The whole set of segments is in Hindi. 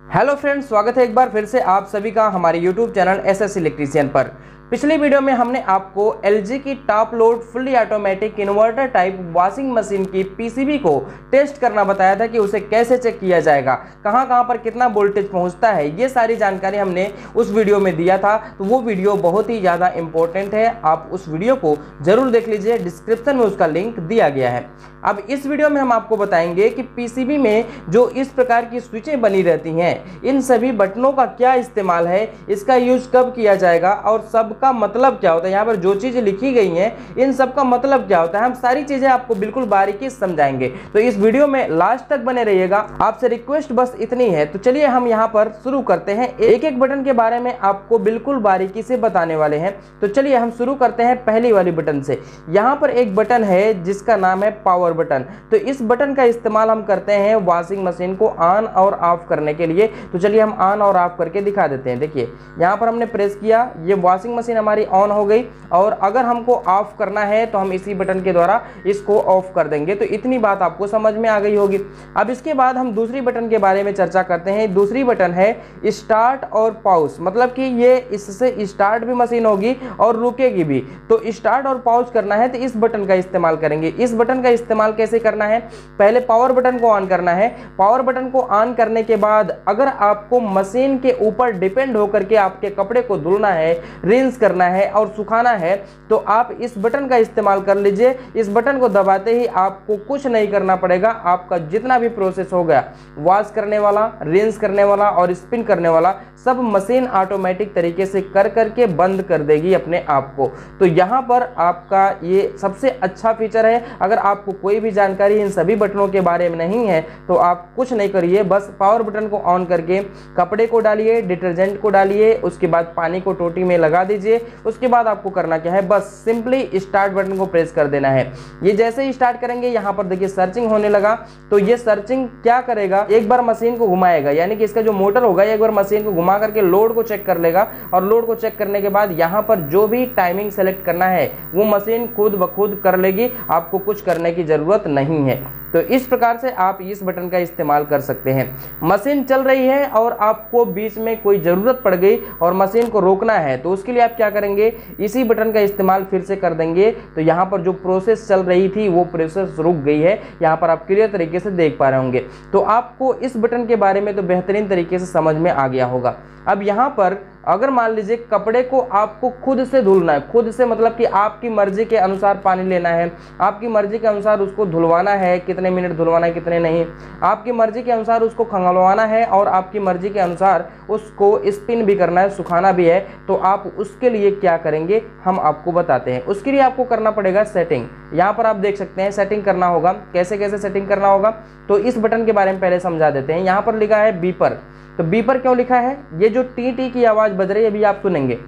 हेलो फ्रेंड्स, स्वागत है एक बार फिर से आप सभी का हमारे यूट्यूब चैनल एसएस इलेक्ट्रीशियन पर। पिछली वीडियो में हमने आपको एलजी की top load fully automatic inverter type washing machine की पीसीबी को टेस्ट करना बताया था कि उसे कैसे चेक किया जाएगा, कहां पर कितना वोल्टेज पहुंचता है, ये सारी जानकारी हमने उस वीडियो में दिया था। तो वो वीडियो बहुत ही ज़्यादा इंपॉर्टेंट है, आप उस वीडियो को जरूर देख लीजिए, डिस्क्रिप्शन में उसका लिंक दिया गया है। अब इस वीडियो में हम आपको बताएंगे कि पीसीबी में जो इस प्रकार की स्विचें बनी रहती हैं, इन सभी बटनों का क्या इस्तेमाल है, इसका यूज कब किया जाएगा और सबका मतलब क्या होता है। यहाँ पर जो चीज़ें लिखी गई हैं इन सब का मतलब क्या होता है, हम सारी चीज़ें आपको बिल्कुल बारीकी से समझाएंगे। तो इस वीडियो में लास्ट तक बने रहिएगा, आपसे रिक्वेस्ट बस इतनी है। तो चलिए हम यहाँ पर शुरू करते हैं, एक एक बटन के बारे में आपको बिल्कुल बारीकी से बताने वाले हैं। तो चलिए हम शुरू करते हैं पहली वाली बटन से। यहाँ पर एक बटन है जिसका नाम है पावर बटन। तो इस बटन का इस्तेमाल हम करते हैं वॉशिंग मशीन को ऑन और ऑफ करने के लिए। तो चलिए हम ऑन और ऑफ करके दिखा देते हैं। देखिए यहाँ पर हमने प्रेस किया, ये वॉशिंग मशीन हमारी ऑन हो गई, और अगर हमको ऑफ करना है तो हम इसी बटन के द्वारा इसको ऑफ कर देंगे। तो इतनी बात आपको समझ में आ गई होगी। अब इसके बाद हम दूसरी बटन के बारे में चर्चा करते हैं। दूसरी बटन है स्टार्ट और पॉज, मतलब कि ये इससे स्टार्ट भी मशीन होगी और रुकेगी भी। तो स्टार्ट और पॉज करना है तो इस बटन का इस्तेमाल करेंगे। इस बटन का इस्तेमाल कैसे करना है, पहले पावर बटन को ऑन करना है। पावर बटन को ऑन करने के बाद अगर आपको मशीन के ऊपर डिपेंड होकर के आपके कपड़े को धुलना है, रिंस करना है और सुखाना है, तो आप इस बटन का इस्तेमाल कर लीजिए। इस बटन को दबाते ही आपको कुछ नहीं करना पड़ेगा, आपका जितना भी प्रोसेस हो गया, वॉश करने वाला, रिंस करने वाला और स्पिन करने वाला, सब मशीन ऑटोमेटिक तरीके से कर करके बंद कर देगी अपने आप को। तो यहाँ पर आपका ये सबसे अच्छा फीचर है। अगर आपको कोई भी जानकारी इन सभी बटनों के बारे में नहीं है तो आप कुछ नहीं करिए, बस पावर बटन को ऑन करके कपड़े को डालिए, डिटर्जेंट को डालिए, उसके बाद पानी को टोटी में लगा दीजिए। उसके बाद आपको करना क्या है, बस सिंपली स्टार्ट बटन को प्रेस कर देना है। ये जैसे ही स्टार्ट करेंगे यहाँ पर देखिए सर्चिंग होने लगा। तो ये सर्चिंग क्या करेगा, एक बार मशीन को घुमाएगा, यानी कि इसका जो मोटर होगा एक बार मशीन को घुमा करके लोड को चेक कर लेगा, और लोड को चेक करने के बाद यहाँ पर जो भी टाइमिंग सेलेक्ट करना है वो मशीन खुद ब खुद कर लेगी, आपको कुछ करने की जरूरत नहीं है। तो इस प्रकार से आप इस बटन का इस्तेमाल कर सकते हैं। मशीन चल रही है और आपको बीच में कोई ज़रूरत पड़ गई और मशीन को रोकना है, तो उसके लिए आप क्या करेंगे, इसी बटन का इस्तेमाल फिर से कर देंगे। तो यहाँ पर जो प्रोसेस चल रही थी वो प्रोसेस रुक गई है, यहाँ पर आप क्लियर तरीके से देख पा रहे होंगे। तो आपको इस बटन के बारे में तो बेहतरीन तरीके से समझ में आ गया होगा। अब यहाँ पर अगर मान लीजिए कपड़े को आपको खुद से धुलना है, खुद से मतलब कि आपकी मर्जी के अनुसार पानी लेना है, आपकी मर्जी के अनुसार उसको धुलवाना है, कितने मिनट धुलवाना है कितने नहीं, आपकी मर्जी के अनुसार उसको खंगलवाना है और आपकी मर्जी के अनुसार उसको स्पिन भी करना है, सुखाना भी है, तो आप उसके लिए क्या करेंगे हम आपको बताते हैं। उसके लिए आपको करना पड़ेगा सेटिंग। यहाँ पर आप देख सकते हैं सेटिंग करना होगा। कैसे कैसे सेटिंग करना होगा, तो इस बटन के बारे में पहले समझा देते हैं। यहाँ पर लिखा है बीपर। तो बीपर क्यों लिखा है, ये जो टी टी की आवाज बज रही है अभी आप सुनेंगे,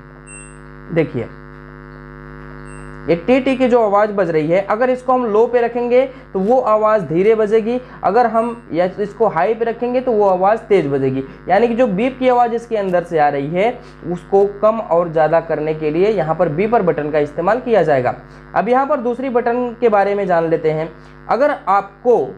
देखिए ये टी टी की जो आवाज बज रही है, अगर इसको हम लो पे रखेंगे तो वो आवाज धीरे बजेगी, अगर हम या इसको हाई पे रखेंगे तो वो आवाज तेज बजेगी। यानी कि जो बीप की आवाज इसके अंदर से आ रही है उसको कम और ज्यादा करने के लिए यहाँ पर बीपर बटन का इस्तेमाल किया जाएगा। अब यहाँ पर दूसरी बटन के बारे में जान लेते हैं। अगर आपको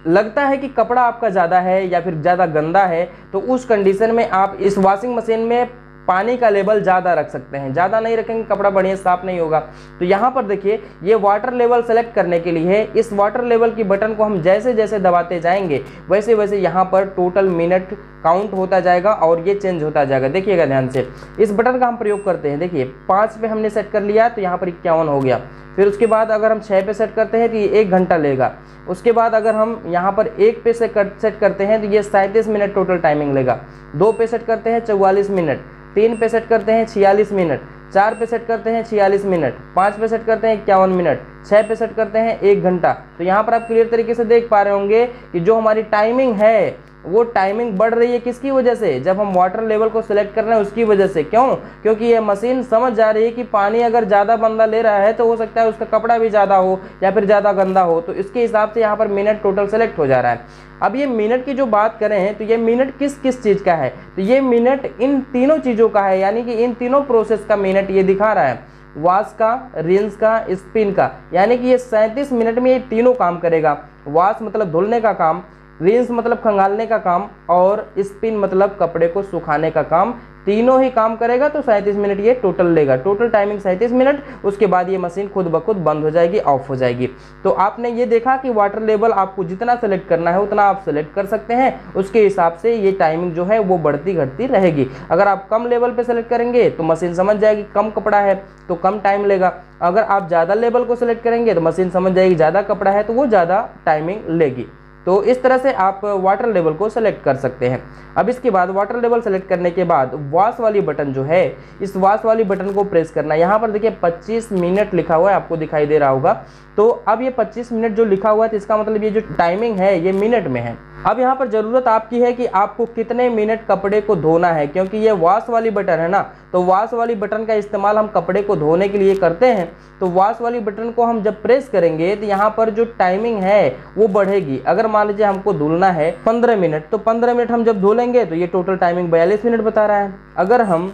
लगता है कि कपड़ा आपका ज़्यादा है या फिर ज़्यादा गंदा है, तो उस कंडीशन में आप इस वॉशिंग मशीन में पानी का लेवल ज़्यादा रख सकते हैं। ज़्यादा नहीं रखेंगे कपड़ा बढ़िया साफ नहीं होगा। तो यहाँ पर देखिए ये वाटर लेवल सेलेक्ट करने के लिए है। इस वाटर लेवल की बटन को हम जैसे जैसे दबाते जाएंगे वैसे वैसे यहाँ पर टोटल मिनट काउंट होता जाएगा और ये चेंज होता जाएगा। देखिएगा ध्यान से, इस बटन का हम प्रयोग करते हैं। देखिए 5 पे हमने सेट कर लिया तो यहाँ पर 51 हो गया। फिर उसके बाद अगर हम 6 पे सेट करते हैं तो ये 1 घंटा लेगा। उसके बाद अगर हम यहाँ पर 1 पे सेट करते हैं तो ये 37 मिनट टोटल टाइमिंग लेगा। 2 पे सेट करते हैं 44 मिनट, 3 पे सेट करते हैं 46 मिनट, 4 पे सेट करते हैं 46 मिनट, 5 पे सेट करते हैं 51 मिनट, 6 पे सेट करते हैं 1 घंटा। तो यहाँ पर आप क्लियर तरीके से देख पा रहे होंगे कि जो हमारी टाइमिंग है वो टाइमिंग बढ़ रही है। किसकी वजह से, जब हम वाटर लेवल को सिलेक्ट कर रहे हैं उसकी वजह से। क्यों, क्योंकि ये मशीन समझ जा रही है कि पानी अगर ज़्यादा बंदा ले रहा है तो हो सकता है उसका कपड़ा भी ज़्यादा हो या फिर ज़्यादा गंदा हो, तो इसके हिसाब से यहाँ पर मिनट टोटल सेलेक्ट हो जा रहा है। अब ये मिनट की जो बात करें तो ये मिनट किस किस चीज़ का है, तो ये मिनट इन तीनों चीज़ों का है, यानी कि इन तीनों प्रोसेस का मिनट ये दिखा रहा है। वॉश का, रिंस का, स्पिन का, यानी कि ये 37 मिनट में ये तीनों काम करेगा। वॉश मतलब धुलने का काम, रिंस मतलब खंगालने का काम और स्पिन मतलब कपड़े को सुखाने का काम, तीनों ही काम करेगा तो 37 मिनट ये टोटल लेगा। Total timing 37 minute. उसके बाद ये मशीन खुद ब खुद बंद हो जाएगी, ऑफ हो जाएगी। तो आपने ये देखा कि वाटर लेवल आपको जितना सेलेक्ट करना है उतना आप सेलेक्ट कर सकते हैं। उसके हिसाब से ये टाइमिंग जो है वो बढ़ती घटती रहेगी। अगर आप कम लेवल पे सेलेक्ट करेंगे तो मशीन समझ जाएगी कम कपड़ा है तो कम टाइम लेगा। अगर आप ज़्यादा लेवल को सेलेक्ट करेंगे तो मशीन समझ जाएगी ज़्यादा कपड़ा है तो वो ज़्यादा टाइमिंग लेगी। तो इस तरह से आप वाटर लेवल को सेलेक्ट कर सकते हैं। अब इसके बाद वाटर लेवल सेलेक्ट करने के बाद वॉश वाली बटन जो है, इस वॉश वाली बटन को प्रेस करना है। यहाँ पर देखिए 25 मिनट लिखा हुआ है, आपको दिखाई दे रहा होगा। तो अब ये 25 मिनट जो लिखा हुआ है तो इसका मतलब ये जो टाइमिंग है ये मिनट में है। अब यहाँ पर ज़रूरत आपकी है कि आपको कितने मिनट कपड़े को धोना है, क्योंकि ये वॉश वाली बटन है ना, तो वॉश वाली बटन का इस्तेमाल हम कपड़े को धोने के लिए करते हैं। तो वॉश वाली बटन को हम जब प्रेस करेंगे तो यहाँ पर जो टाइमिंग है वो बढ़ेगी। अगर मान लीजिए हमको धुलना है 15 मिनट, तो 15 मिनट हम जब धुलेंगे तो ये टोटल टाइमिंग 42 मिनट बता रहा है। अगर हम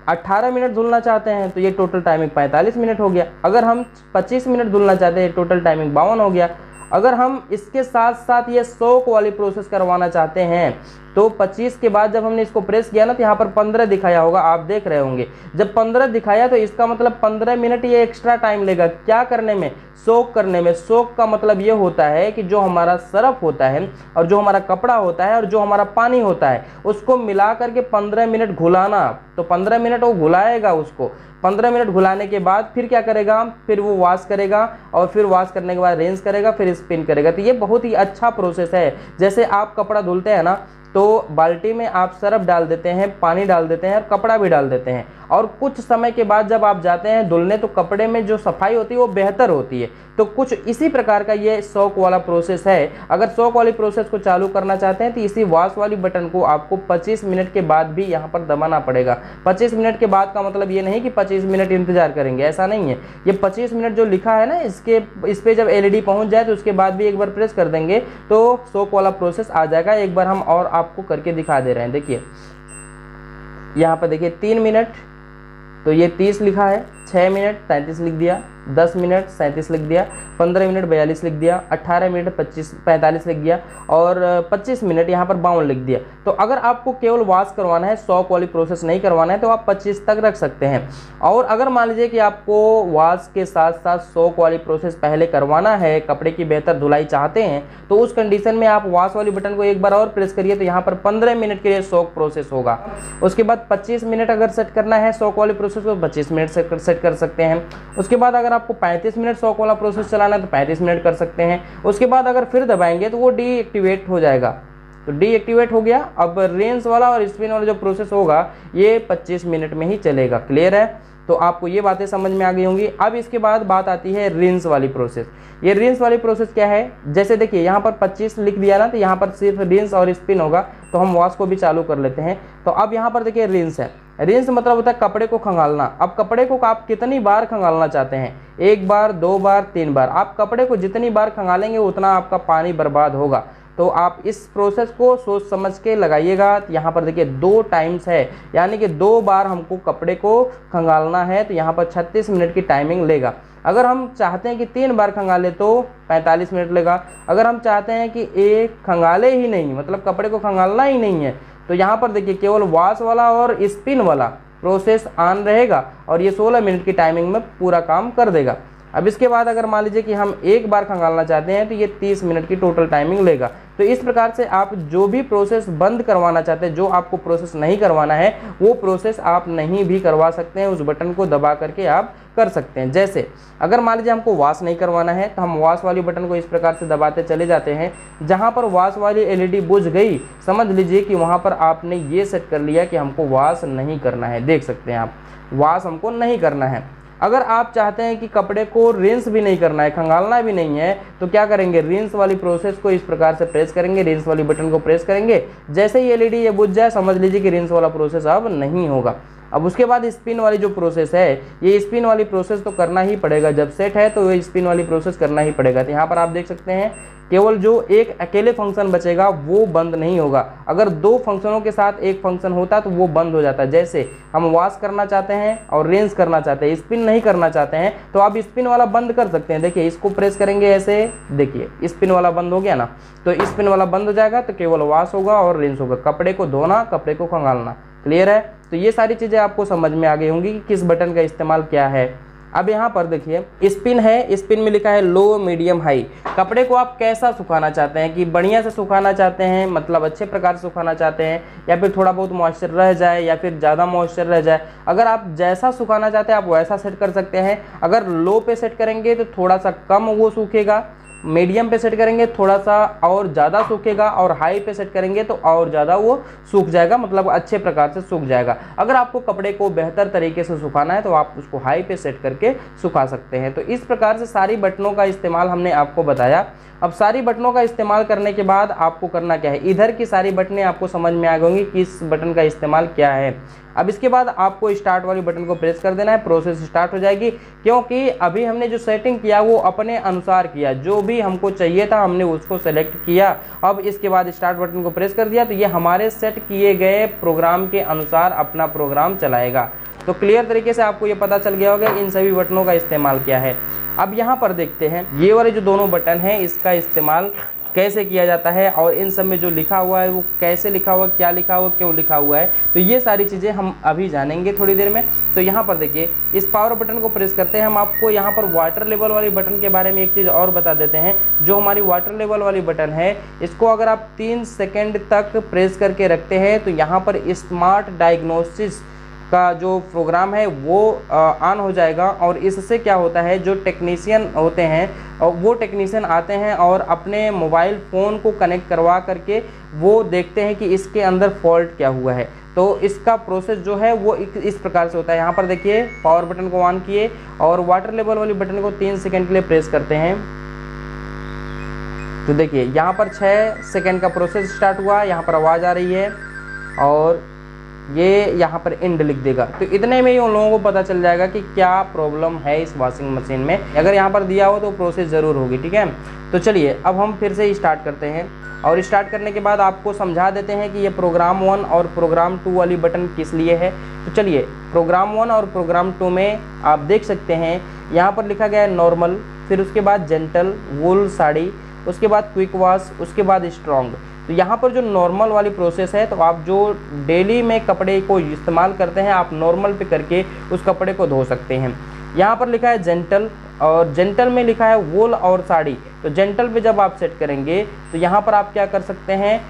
18 मिनट धुलना चाहते हैं तो ये टोटल टाइमिंग 45 मिनट हो गया। अगर हम 25 मिनट धुलना चाहते हैं टोटल टाइमिंग 52 हो गया। अगर हम इसके साथ साथ ये सोक वाली प्रोसेस करवाना चाहते हैं तो 25 के बाद जब हमने इसको प्रेस किया ना तो यहाँ पर 15 दिखाया होगा, आप देख रहे होंगे। जब 15 दिखाया तो इसका मतलब 15 मिनट ये एक्स्ट्रा टाइम लेगा। क्या करने में? सोक करने में। सोक का मतलब ये होता है कि जो हमारा सरफ होता है और जो हमारा कपड़ा होता है और जो हमारा पानी होता है उसको मिला करके 15 मिनट घुलाना। तो 15 मिनट वो घुलाएगा उसको। 15 मिनट घुलाने के बाद फिर क्या करेगा? फिर वो वॉश करेगा और फिर वॉश करने के बाद रिंस करेगा, फिर स्पिन करेगा। तो ये बहुत ही अच्छा प्रोसेस है। जैसे आप कपड़ा धुलते हैं ना तो बाल्टी में आप सरफ डाल देते हैं, पानी डाल देते हैं और कपड़ा भी डाल देते हैं, और कुछ समय के बाद जब आप जाते हैं धुलने तो कपड़े में जो सफाई होती है वो बेहतर होती है। तो कुछ इसी प्रकार का ये सोक वाला प्रोसेस है। अगर सोक वाली प्रोसेस को चालू करना चाहते हैं तो इसी वॉश वाली बटन को आपको 25 मिनट के बाद भी यहाँ पर दबाना पड़ेगा। 25 मिनट के बाद का मतलब ये नहीं कि 25 मिनट इंतजार करेंगे, ऐसा नहीं है। ये 25 मिनट जो लिखा है ना, इस पे जब LED पहुँच जाए तो उसके बाद भी एक बार प्रेस कर देंगे तो सोक वाला प्रोसेस आ जाएगा। एक बार हम और आपको करके दिखा दे रहे हैं। देखिए यहाँ पर देखिए 3 मिनट तो ये 30 लिखा है, 6 मिनट 33 लिख दिया, 10 मिनट 37 लिख दिया, 15 मिनट 42 लिख दिया, 18 मिनट 45 लिख दिया और 25 मिनट यहाँ पर 52 लिख दिया। तो अगर आपको केवल वॉश करवाना है, सोक वाली प्रोसेस नहीं करवाना है तो आप 25 तक रख सकते हैं। और अगर मान लीजिए कि आपको वॉश के साथ साथ सोक वाली प्रोसेस पहले करवाना है, कपड़े की बेहतर धुलाई चाहते हैं, तो उस कंडीशन में आप वॉश वाली बटन को एक बार और प्रेस करिए तो यहाँ पर 15 मिनट के लिए सोक प्रोसेस होगा। उसके बाद 25 मिनट अगर सेट करना है सोक वाली प्रोसेस को 25 मिनट सेट कर सकते हैं। उसके बाद अगर आपको 35 मिनट सोक वाला प्रोसेस चलाना है तो 35 मिनट कर सकते हैं। उसके बाद अगर फिर दबाएंगे तो वो डीएक्टिवेट हो जाएगा। तो डीएक्टिवेट हो गया। अब रेंस वाला और स्पिन वाला जो प्रोसेस होगा ये 25 मिनट में ही चलेगा। क्लियर है? तो आपको ये बातें समझ में आ गई होंगी। अब इसके बाद बात आती है रिंस वाली प्रोसेस। ये रिंस वाली प्रोसेस क्या है? जैसे देखिए यहाँ पर 25 लिख दिया ना, तो यहाँ पर सिर्फ रिंस और स्पिन होगा। तो हम वॉश को भी चालू कर लेते हैं। तो अब यहाँ पर देखिए रिंस है। रिंस मतलब होता है कपड़े को खंगालना। अब कपड़े को आप कितनी बार खंगालना चाहते हैं? 1 बार, 2 बार, 3 बार। आप कपड़े को जितनी बार खंगालेंगे उतना आपका पानी बर्बाद होगा। तो आप इस प्रोसेस को सोच समझ के लगाइएगा। यहाँ पर देखिए 2 टाइम्स है, यानी कि 2 बार हमको कपड़े को खंगालना है। तो यहाँ पर 36 मिनट की टाइमिंग लेगा। अगर हम चाहते हैं कि 3 बार खंगाले तो 45 मिनट लेगा। अगर हम चाहते हैं कि एक खंगाले ही नहीं, मतलब कपड़े को खंगालना ही नहीं है, तो यहाँ पर देखिए केवल वॉश वाला और स्पिन वाला प्रोसेस ऑन रहेगा और ये 16 मिनट की टाइमिंग में पूरा काम कर देगा। अब इसके बाद अगर मान लीजिए कि हम 1 बार खंगालना चाहते हैं तो ये 30 मिनट की टोटल टाइमिंग लेगा। तो इस प्रकार से आप जो भी प्रोसेस बंद करवाना चाहते हैं, जो आपको प्रोसेस नहीं करवाना है वो प्रोसेस आप नहीं भी करवा सकते हैं। उस बटन को दबा करके आप कर सकते हैं। जैसे अगर मान लीजिए हमको वॉश नहीं करवाना है तो हम वॉश वाली बटन को इस प्रकार से दबाते चले जाते हैं। जहाँ पर वॉश वाली LED बुझ गई, समझ लीजिए कि वहाँ पर आपने ये सेट कर लिया कि हमको वॉश नहीं करना है। देख सकते हैं आप, वॉश हमको नहीं करना है। अगर आप चाहते हैं कि कपड़े को रिंस भी नहीं करना है, खंगालना भी नहीं है, तो क्या करेंगे? रिंस वाली प्रोसेस को इस प्रकार से प्रेस करेंगे, रिंस वाली बटन को प्रेस करेंगे। जैसे ही LED ये बुझ जाए समझ लीजिए कि रिंस वाला प्रोसेस अब नहीं होगा। अब उसके बाद स्पिन वाली जो प्रोसेस है, ये स्पिन वाली प्रोसेस तो करना ही पड़ेगा, जब सेट है तो ये स्पिन वाली प्रोसेस करना ही पड़ेगा। तो यहाँ पर आप देख सकते हैं केवल जो एक अकेले फंक्शन बचेगा वो बंद नहीं होगा। अगर दो फंक्शनों के साथ एक फंक्शन होता तो वो बंद हो जाता। जैसे हम वॉश करना चाहते हैं और रेंज करना चाहते हैं, स्पिन नहीं करना चाहते हैं, तो आप स्पिन वाला बंद कर सकते हैं। देखिए इसको प्रेस करेंगे ऐसे, देखिए स्पिन वाला बंद हो गया ना, तो स्पिन वाला बंद हो जाएगा तो केवल वॉश होगा और रेंज होगा, कपड़े को धोना, कपड़े को खंगालना। क्लियर है? तो ये सारी चीज़ें आपको समझ में आ गई होंगी कि किस बटन का इस्तेमाल क्या है। अब यहाँ पर देखिए स्पिन है, स्पिन में लिखा है लो, मीडियम, हाई। कपड़े को आप कैसा सुखाना चाहते हैं, कि बढ़िया से सुखाना चाहते हैं, मतलब अच्छे प्रकार से सुखाना चाहते हैं, या फिर थोड़ा बहुत मॉइस्चर रह जाए, या फिर ज़्यादा मॉइस्चर रह जाए। अगर आप जैसा सुखाना चाहते हैं आप वैसा सेट कर सकते हैं। अगर लो पे सेट करेंगे तो थोड़ा सा कम वो सूखेगा, मीडियम पे सेट करेंगे थोड़ा सा और ज़्यादा सूखेगा, और हाई पे सेट करेंगे तो और ज़्यादा वो सूख जाएगा, मतलब अच्छे प्रकार से सूख जाएगा। अगर आपको कपड़े को बेहतर तरीके से सुखाना है तो आप उसको हाई पे सेट करके सुखा सकते हैं। तो इस प्रकार से सारी बटनों का इस्तेमाल हमने आपको बताया। अब सारी बटनों का इस्तेमाल करने के बाद आपको करना क्या है, इधर की सारी बटनें आपको समझ में आ गई कि इस बटन का इस्तेमाल क्या है। अब इसके बाद आपको स्टार्ट वाली बटन को प्रेस कर देना है, प्रोसेस स्टार्ट हो जाएगी। क्योंकि अभी हमने जो सेटिंग किया वो अपने अनुसार किया, जो भी हमको चाहिए था हमने उसको सेलेक्ट किया। अब इसके बाद स्टार्ट बटन को प्रेस कर दिया तो ये हमारे सेट किए गए प्रोग्राम के अनुसार अपना प्रोग्राम चलाएगा। तो क्लियर तरीके से आपको ये पता चल गया होगा इन सभी बटनों का इस्तेमाल क्या है। अब यहाँ पर देखते हैं ये वाले जो दोनों बटन हैं इसका इस्तेमाल कैसे किया जाता है, और इन सब में जो लिखा हुआ है वो कैसे लिखा हुआ, क्या लिखा हुआ, क्यों लिखा हुआ है। तो ये सारी चीज़ें हम अभी जानेंगे थोड़ी देर में। तो यहाँ पर देखिए इस पावर बटन को प्रेस करते हैं। हम आपको यहाँ पर वाटर लेवल वाली बटन के बारे में एक चीज़ और बता देते हैं। जो हमारी वाटर लेवल वाली बटन है इसको अगर आप 3 सेकेंड तक प्रेस करके रखते हैं तो यहाँ पर स्मार्ट डायग्नोसिस का जो प्रोग्राम है वो ऑन हो जाएगा। और इससे क्या होता है, जो टेक्नीशियन होते हैं वो टेक्नीशियन आते हैं और अपने मोबाइल फ़ोन को कनेक्ट करवा करके वो देखते हैं कि इसके अंदर फॉल्ट क्या हुआ है। तो इसका प्रोसेस जो है वो इस प्रकार से होता है। यहाँ पर देखिए पावर बटन को ऑन किए और वाटर लेवल वाली बटन को 3 सेकेंड के लिए प्रेस करते हैं। तो देखिए यहाँ पर 6 सेकेंड का प्रोसेस स्टार्ट हुआ, यहाँ पर आवाज़ आ रही है और ये यहाँ पर एंड लिख देगा। तो इतने में ही उन लोगों को पता चल जाएगा कि क्या प्रॉब्लम है इस वॉशिंग मशीन में। अगर यहाँ पर दिया हो तो प्रोसेस ज़रूर होगी। ठीक है, तो चलिए अब हम फिर से स्टार्ट करते हैं। और स्टार्ट करने के बाद आपको समझा देते हैं कि ये प्रोग्राम 1 और प्रोग्राम 2 वाली बटन किस लिए है। तो चलिए प्रोग्राम 1 और प्रोग्राम 2 में आप देख सकते हैं यहाँ पर लिखा गया है नॉर्मल, फिर उसके बाद जेंटल, वूल साड़ी, उसके बाद क्विक वॉश, उसके बाद स्ट्रॉन्ग। तो यहाँ पर जो नॉर्मल वाली प्रोसेस है, तो आप जो डेली में कपड़े को इस्तेमाल करते हैं आप नॉर्मल पे करके उस कपड़े को धो सकते हैं। यहाँ पर लिखा है जेंटल, और जेंटल में लिखा है वूल और साड़ी। तो जेंटल पे जब आप सेट करेंगे तो यहाँ पर आप क्या कर सकते हैं,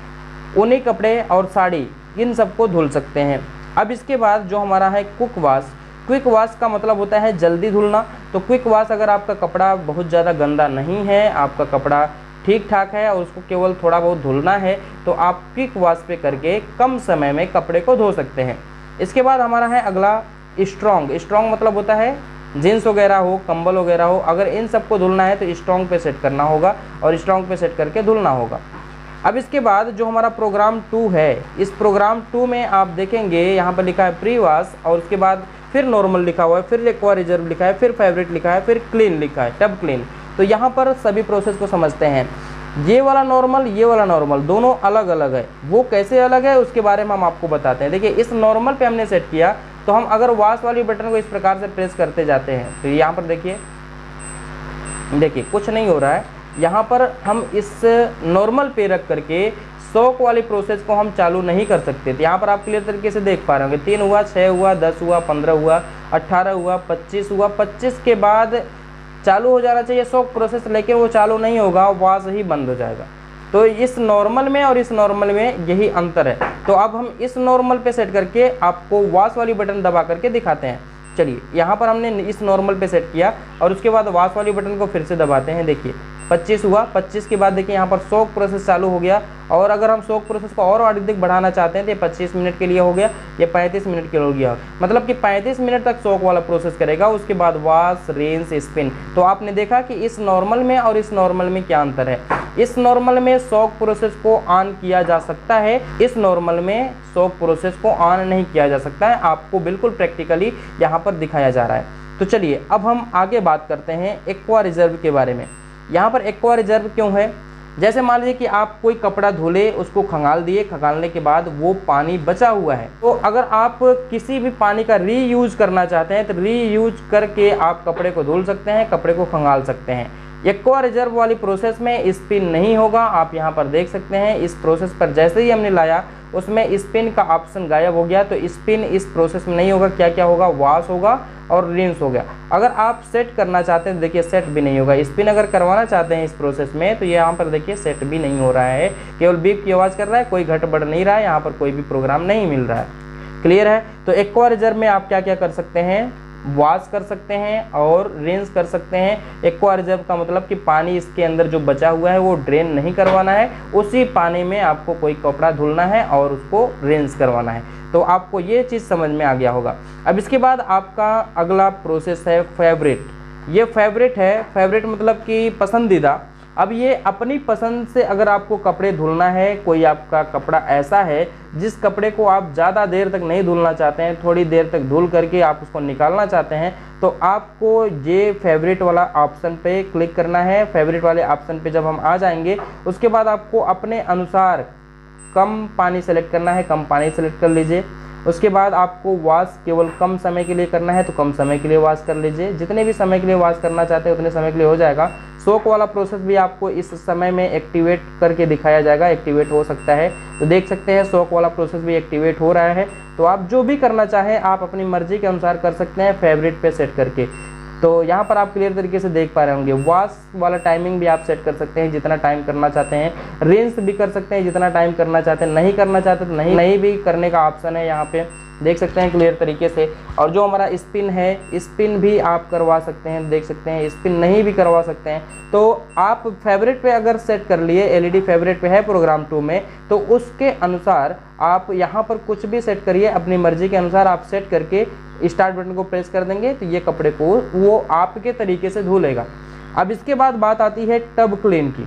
ऊनी कपड़े और साड़ी इन सबको धुल सकते हैं। अब इसके बाद जो हमारा है क्विक वॉश, क्विक वॉश का मतलब होता है जल्दी धुलना। तो क्विक वॉश अगर आपका कपड़ा बहुत ज़्यादा गंदा नहीं है, आपका कपड़ा ठीक ठाक है और उसको केवल थोड़ा बहुत धुलना है, तो आप क्विक वॉश पे करके कम समय में कपड़े को धो सकते हैं। इसके बाद हमारा है अगला स्ट्रॉन्ग। स्ट्रॉन्ग मतलब होता है जीन्स वगैरह हो, कंबल वगैरह हो, अगर इन सबको धुलना है तो स्ट्रॉन्ग पे सेट करना होगा और स्ट्रॉन्ग पे सेट करके धुलना होगा। अब इसके बाद जो हमारा प्रोग्राम 2 है, इस प्रोग्राम 2 में आप देखेंगे यहाँ पर लिखा है प्री वॉश, और उसके बाद फिर नॉर्मल लिखा हुआ है, फिर एक्वा रिजर्व लिखा है, फिर फेवरेट लिखा है, फिर क्लीन लिखा है, टब क्लीन। तो यहाँ पर सभी प्रोसेस को समझते हैं। ये वाला नॉर्मल, ये वाला नॉर्मल, दोनों अलग अलग है। वो कैसे अलग है उसके बारे में हम आपको बताते हैं। देखिए इस नॉर्मल पे हमने सेट किया, तो हम अगर वॉश वाली बटन को इस प्रकार से प्रेस करते जाते हैं तो यहाँ पर देखिए कुछ नहीं हो रहा है। यहाँ पर हम इस नॉर्मल पे रख करके शॉक वाली प्रोसेस को हम चालू नहीं कर सकते। तो यहाँ पर आप क्लियर तरीके से देख पा रहे होंगे 3 हुआ, 6 हुआ, 10 हुआ, 15 हुआ, 18 हुआ, 25 हुआ। 25 के बाद चालू हो जाना चाहिए शॉक प्रोसेस, लेकिन वो चालू नहीं होगा, वॉश ही बंद हो जाएगा। तो इस नॉर्मल में और इस नॉर्मल में यही अंतर है। तो अब हम इस नॉर्मल पे सेट करके आपको वॉश वाली बटन दबा करके दिखाते हैं। चलिए यहाँ पर हमने इस नॉर्मल पे सेट किया और उसके बाद वॉश वाली बटन को फिर से दबाते हैं। देखिए 25 हुआ। 25 के बाद देखिए यहाँ पर सोक प्रोसेस चालू हो गया, और अगर हम सोक प्रोसेस को और अधिक बढ़ाना चाहते हैं तो ये 25 मिनट के लिए हो गया, ये 35 मिनट के लिए हो गया, मतलब कि 35 मिनट तक सोक वाला प्रोसेस करेगा। उसके बाद वॉश, रिंस, स्पिन। तो आपने देखा कि इस नॉर्मल में और इस नॉर्मल में क्या अंतर है। इस नॉर्मल में सोक प्रोसेस को ऑन किया जा सकता है, इस नॉर्मल में सोक प्रोसेस को ऑन नहीं किया जा सकता है। आपको बिल्कुल प्रैक्टिकली यहाँ पर दिखाया जा रहा है। तो चलिए अब हम आगे बात करते हैं एक्वा रिजर्व के बारे में। यहाँ पर एक्वा रिजर्व क्यों है, जैसे मान लीजिए कि आप कोई कपड़ा धुले, उसको खंगाल दिए, खंगालने के बाद वो पानी बचा हुआ है, तो अगर आप किसी भी पानी का रीयूज करना चाहते हैं तो रीयूज करके आप कपड़े को धुल सकते हैं, कपड़े को खंगाल सकते हैं। एक्वा रिजर्व वाली प्रोसेस में स्पिन नहीं होगा। आप यहाँ पर देख सकते हैं इस प्रोसेस पर जैसे ही हमने लाया उसमें स्पिन का ऑप्शन गायब हो गया, तो स्पिन इस प्रोसेस में नहीं होगा। क्या क्या होगा, वॉश होगा और रिंस हो गया। अगर आप सेट करना चाहते हैं देखिए सेट भी नहीं होगा। स्पिन अगर करवाना चाहते हैं इस प्रोसेस में तो ये यहाँ पर देखिए सेट भी नहीं हो रहा है, केवल बीप की आवाज़ कर रहा है, कोई घट बढ़ नहीं रहा है, यहाँ पर कोई भी प्रोग्राम नहीं मिल रहा है। क्लियर है। तो एक्वा रिजर्व में आप क्या क्या कर सकते हैं, वॉश कर सकते हैं और रिंस कर सकते हैं। एक्वा रिजर्व का मतलब कि पानी इसके अंदर जो बचा हुआ है वो ड्रेन नहीं करवाना है, उसी पानी में आपको कोई कपड़ा धुलना है और उसको रिंस करवाना है। तो आपको ये चीज़ समझ में आ गया होगा। अब इसके बाद आपका अगला प्रोसेस है फेवरेट। ये फेवरेट है, फेवरेट मतलब कि पसंदीदा। अब ये अपनी पसंद से अगर आपको कपड़े धुलना है, कोई आपका कपड़ा ऐसा है जिस कपड़े को आप ज़्यादा देर तक नहीं धुलना चाहते हैं, थोड़ी देर तक धुल करके आप उसको निकालना चाहते हैं, तो आपको ये फेवरेट वाला ऑप्शन पे क्लिक करना है। फेवरेट वाले ऑप्शन पे जब हम आ जाएंगे उसके बाद आपको अपने अनुसार कम पानी सेलेक्ट करना है, कम पानी सेलेक्ट कर लीजिए। उसके बाद आपको वॉश केवल कम समय के लिए करना है तो कम समय के लिए वॉश कर लीजिए। जितने भी समय के लिए वॉश करना चाहते हैं उतने समय के लिए हो जाएगा। सोक वाला प्रोसेस भी आपको इस समय में एक्टिवेट करके दिखाया जाएगा, एक्टिवेट हो सकता है। तो देख सकते हैं सोक वाला प्रोसेस भी एक्टिवेट हो रहा है। तो आप जो भी करना चाहें आप अपनी मर्जी के अनुसार कर सकते हैं फेवरेट पे सेट करके। तो यहाँ पर आप क्लियर तरीके से देख पा रहे होंगे। वॉश वाला टाइमिंग भी आप सेट कर सकते हैं जितना टाइम करना चाहते हैं, रिंस भी कर सकते हैं जितना टाइम करना चाहते हैं, नहीं करना चाहते तो नहीं भी करने का ऑप्शन है यहाँ पे, देख सकते हैं क्लियर तरीके से। और जो हमारा स्पिन है, स्पिन भी आप करवा सकते हैं, देख सकते हैं स्पिन नहीं भी करवा सकते हैं। तो आप फेवरेट पे अगर सेट कर लिए, एलईडी फेवरेट पे है प्रोग्राम 2 में, तो उसके अनुसार आप यहाँ पर कुछ भी सेट करिए, अपनी मर्जी के अनुसार आप सेट करके स्टार्ट बटन को प्रेस कर देंगे तो ये कपड़े को वो आपके तरीके से धुलेगा। अब इसके बाद बात आती है टब क्लीन की।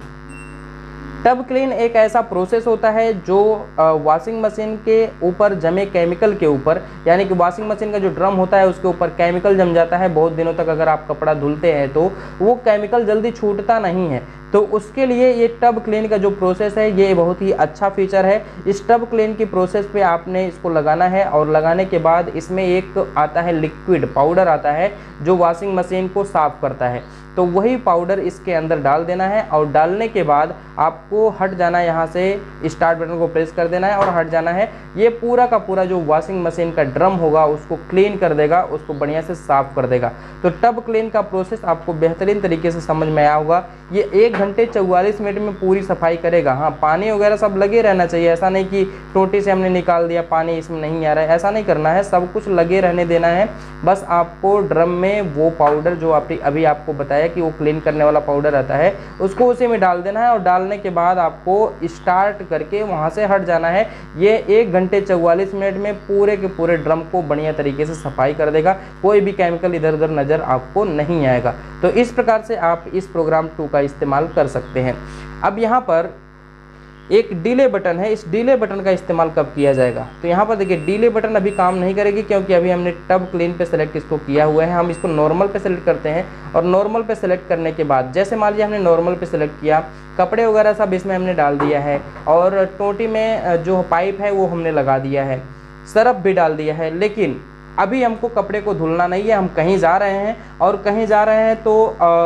टब क्लीन एक ऐसा प्रोसेस होता है जो वॉशिंग मशीन के ऊपर जमे केमिकल के ऊपर, यानी कि वॉशिंग मशीन का जो ड्रम होता है उसके ऊपर केमिकल जम जाता है बहुत दिनों तक। अगर आप कपड़ा धुलते हैं तो वो केमिकल जल्दी छूटता नहीं है, तो उसके लिए ये टब क्लीन का जो प्रोसेस है ये बहुत ही अच्छा फीचर है। इस टब क्लीन की प्रोसेस पे आपने इसको लगाना है और लगाने के बाद इसमें एक आता है लिक्विड पाउडर आता है जो वॉशिंग मशीन को साफ़ करता है। तो वही पाउडर इसके अंदर डाल देना है और डालने के बाद आपको हट जाना है, यहाँ से स्टार्ट बटन को प्रेस कर देना है और हट जाना है। ये पूरा का पूरा जो वॉशिंग मशीन का ड्रम होगा उसको क्लीन कर देगा, उसको बढ़िया से साफ़ कर देगा। तो टब क्लीन का प्रोसेस आपको बेहतरीन तरीके से समझ में आया होगा। ये 1 घंटे 44 मिनट में पूरी सफाई करेगा। हाँ, पानी वगैरह सब लगे रहना चाहिए, ऐसा नहीं कि टोटी से हमने निकाल दिया पानी इसमें नहीं आ रहा है, ऐसा नहीं करना है, सब कुछ लगे रहने देना है। बस आपको ड्रम में वो पाउडर जो अभी आपको बताया कि वो क्लीन करने वाला पाउडर आता है उसको उसी में डाल देना है और डालने के बाद आपको स्टार्ट करके वहाँ से हट जाना है। ये 1 घंटे 44 मिनट में पूरे के पूरे ड्रम को बढ़िया तरीके से सफाई कर देगा, कोई भी केमिकल इधर उधर नज़र आपको नहीं आएगा। तो इस प्रकार से आप इस प्रोग्राम 2 का इस्तेमाल कर सकते हैं। अब यहाँ पर एक डिले बटन है, इस डिले बटन का इस्तेमाल कब किया जाएगा, तो यहाँ पर देखिए डिले बटन अभी काम नहीं करेगी क्योंकि अभी हमने टब क्लीन पे सेलेक्ट इसको किया हुआ है। हम इसको नॉर्मल पे सेलेक्ट करते हैं और नॉर्मल पे सेलेक्ट करने के बाद जैसे मान लीजिए हमने नॉर्मल पे सेलेक्ट किया, कपड़े वगैरह सब इसमें हमने डाल दिया है और टोटी में जो पाइप है वो हमने लगा दिया है, सरफ भी डाल दिया है, लेकिन अभी हमको कपड़े को धुलना नहीं है, हम कहीं जा रहे हैं और कहीं जा रहे हैं तो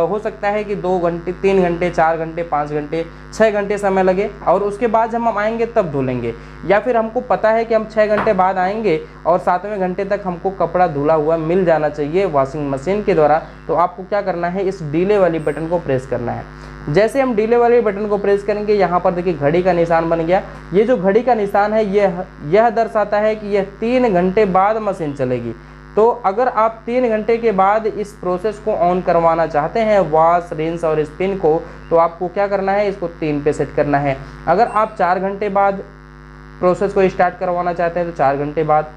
हो सकता है कि 2 घंटे 3 घंटे 4 घंटे 5 घंटे 6 घंटे समय लगे और उसके बाद जब हम आएंगे तब धुलेंगे, या फिर हमको पता है कि हम 6 घंटे बाद आएंगे और 7वें घंटे तक हमको कपड़ा धुला हुआ मिल जाना चाहिए वॉशिंग मशीन के द्वारा। तो आपको क्या करना है, इस डिले वाली बटन को प्रेस करना है। जैसे हम डिले वाले बटन को प्रेस करेंगे यहाँ पर देखिए घड़ी का निशान बन गया। ये जो घड़ी का निशान है यह दर्शाता है कि यह 3 घंटे बाद मशीन चलेगी। तो अगर आप 3 घंटे के बाद इस प्रोसेस को ऑन करवाना चाहते हैं, वॉश, रिंस और स्पिन को, तो आपको क्या करना है, इसको 3 पे सेट करना है। अगर आप 4 घंटे बाद प्रोसेस को स्टार्ट करवाना चाहते हैं तो 4 घंटे बाद।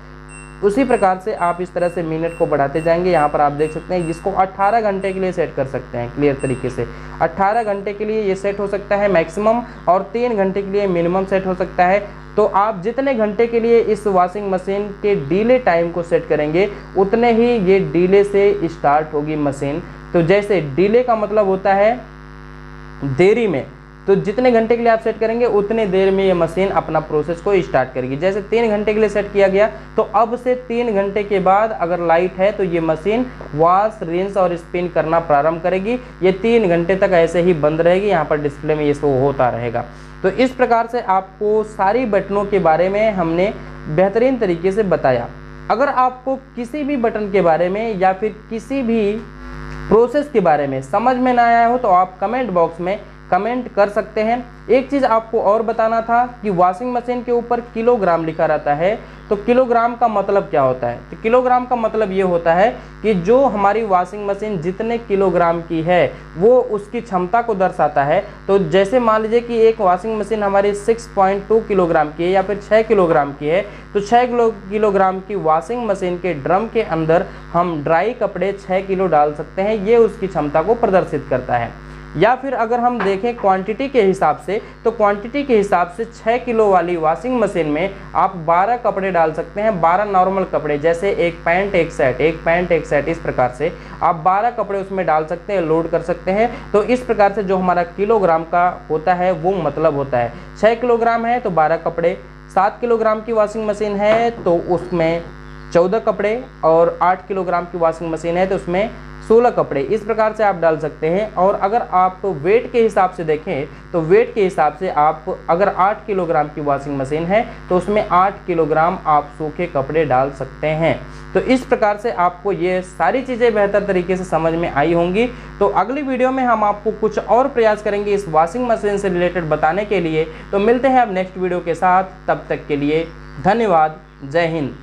उसी प्रकार से आप इस तरह से मिनट को बढ़ाते जाएंगे। यहाँ पर आप देख सकते हैं जिसको 18 घंटे के लिए सेट कर सकते हैं क्लियर तरीके से। 18 घंटे के लिए ये सेट हो सकता है मैक्सिमम, और 3 घंटे के लिए मिनिमम सेट हो सकता है। तो आप जितने घंटे के लिए इस वॉशिंग मशीन के डिले टाइम को सेट करेंगे, उतने ही ये डिले से स्टार्ट होगी मशीन। तो जैसे डिले का मतलब होता है देरी में, तो जितने घंटे के लिए आप सेट करेंगे उतने देर में ये मशीन अपना प्रोसेस को स्टार्ट करेगी। जैसे 3 घंटे के लिए सेट किया गया, तो अब से 3 घंटे के बाद अगर लाइट है तो ये मशीन वॉश, रिंस और स्पिन करना प्रारंभ करेगी। ये 3 घंटे तक ऐसे ही बंद रहेगी, यहाँ पर डिस्प्ले में ये शो होता रहेगा। तो इस प्रकार से आपको सारी बटनों के बारे में हमने बेहतरीन तरीके से बताया। अगर आपको किसी भी बटन के बारे में या फिर किसी भी प्रोसेस के बारे में समझ में ना आया हो तो आप कमेंट बॉक्स में कमेंट कर सकते हैं। एक चीज़ आपको और बताना था कि वॉशिंग मशीन के ऊपर किलोग्राम लिखा रहता है, तो किलोग्राम का मतलब क्या होता है? तो किलोग्राम का मतलब ये होता है कि जो हमारी वॉशिंग मशीन जितने किलोग्राम की है वो उसकी क्षमता को दर्शाता है। तो जैसे मान लीजिए कि एक वॉशिंग मशीन हमारी 6.2 किलोग्राम की है या फिर 6 किलोग्राम की है, तो 6 किलोग्राम की वॉशिंग मशीन के ड्रम के अंदर हम ड्राई कपड़े 6 किलो डाल सकते हैं। ये उसकी क्षमता को प्रदर्शित करता है। या फिर अगर हम देखें क्वांटिटी के हिसाब से, तो क्वांटिटी के हिसाब से 6 किलो वाली वॉशिंग मशीन में आप 12 कपड़े डाल सकते हैं। 12 नॉर्मल कपड़े, जैसे एक पैंट एक सेट, एक पैंट एक सेट, इस प्रकार से आप 12 कपड़े उसमें डाल सकते हैं, लोड कर सकते हैं। तो इस प्रकार से जो हमारा किलोग्राम का होता है वो मतलब होता है 6 किलोग्राम है तो 12 कपड़े, 7 किलोग्राम की वॉशिंग मशीन है तो उसमें 14 कपड़े, और 8 किलोग्राम की वॉशिंग मशीन है तो उसमें 16 कपड़े। इस प्रकार से आप डाल सकते हैं। और अगर आप वेट के हिसाब से देखें तो वेट के हिसाब से आप अगर 8 किलोग्राम की वॉशिंग मशीन है तो उसमें 8 किलोग्राम आप सूखे कपड़े डाल सकते हैं। तो इस प्रकार से आपको ये सारी चीज़ें बेहतर तरीके से समझ में आई होंगी। तो अगली वीडियो में हम आपको कुछ और प्रयास करेंगे इस वॉशिंग मशीन से रिलेटेड बताने के लिए। तो मिलते हैं अब नेक्स्ट वीडियो के साथ, तब तक के लिए धन्यवाद। जय हिंद।